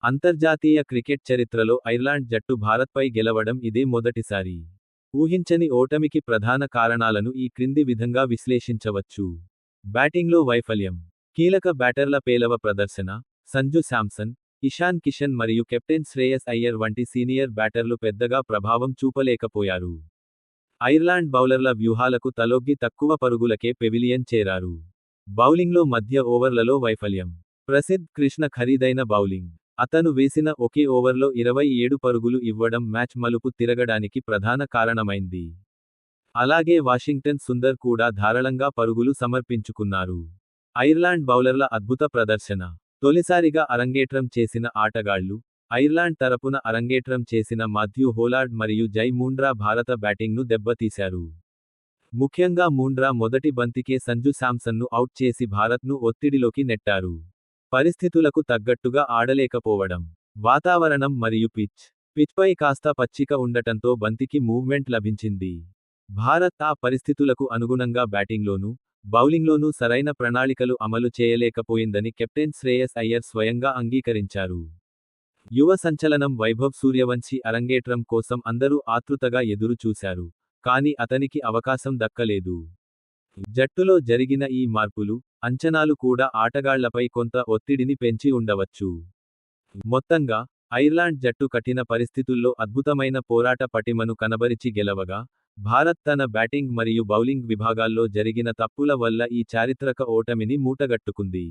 అంతర్జాతీయ క్రికెట్ చరిత్రలో ఐర్లాండ్ జట్టు భారత్పై గెలవడం ఇదే మొదటిసారి. ఊహించని ఓటమికి ప్రధాన కారణాలను ఈ క్రింది విధంగా విశ్లేషించవచ్చు. బ్యాటింగ్లో వైఫల్యం. కీలక బ్యాటర్ల పేలవ ప్రదర్శన. సంజు శాంసన్, ఇషాన్ కిషన్ మరియు కెప్టెన్ శ్రేయస్ అయ్యర్ వంటి సీనియర్ బ్యాటర్లు పెద్దగా ప్రభావం చూపలేకపోయారు. ఐర్లాండ్ బౌలర్ల వ్యూహాలకు తలొగ్గి తక్కువ పరుగులకే పెవిలియన్ చేరారు. బౌలింగ్లో మధ్య ఓవర్లలో వైఫల్యం. ప్రసిద్ధ్ కృష్ణ ఖరీదైన బౌలింగ్. అతను వేసిన ఒకే ఓవర్లో 27 పరుగులు ఇవ్వడం మ్యాచ్ మలుపు తిరగడానికి ప్రధాన కారణమైంది. అలాగే వాషింగ్టన్ సుందర్ కూడా ధారాళంగా పరుగులు సమర్పించుకున్నారు. ఐర్లాండ్ బౌలర్ల అద్భుత ప్రదర్శన. తొలిసారిగా అరంగేట్రం చేసిన ఆటగాళ్లు. ఐర్లాండ్ తరపున అరంగేట్రం చేసిన మాథ్యూ హోలార్డ్ మరియు జై మూండ్రా భారత బ్యాటింగ్ను దెబ్బతీశారు. ముఖ్యంగా మూండ్రా మొదటి బంతికే సంజు శాంసన్ను అవుట్ చేసి భారత్ను ఒత్తిడిలోకి నెట్టారు. పరిస్థితులకు తగ్గట్టుగా ఆడలేకపోవడం. వాతావరణం మరియు పిచ్పై కాస్త పచ్చిక ఉండటంతో బంతికి మూవ్మెంట్ లభించింది. భారత్ ఆ పరిస్థితులకు అనుగుణంగా బ్యాటింగ్లోనూ, బౌలింగ్లోనూ సరైన ప్రణాళికలు అమలు చేయలేకపోయిందని కెప్టెన్ శ్రేయస్ అయ్యర్ స్వయంగా అంగీకరించారు. యువ సంచలనం వైభవ్ సూర్యవంశీ అరంగేట్రం కోసం అందరూ ఆతృతగా ఎదురు చూశారు. కానీ అతనికి అవకాశం దక్కలేదు. జట్టులో జరిగిన ఈ మార్పులు, అంచనాలు కూడా ఆటగాళ్లపై కొంత ఒత్తిడిని పెంచి ఉండవచ్చు. మొత్తంగా, ఐర్లాండ్ జట్టు కఠిన పరిస్థితుల్లో అద్భుతమైన పోరాట పటిమను కనబరిచి గెలవగా, భారత్ తన బ్యాటింగ్ మరియు బౌలింగ్ విభాగాల్లో జరిగిన తప్పుల వల్ల ఈ చారిత్రక ఓటమిని మూటగట్టుకుంది.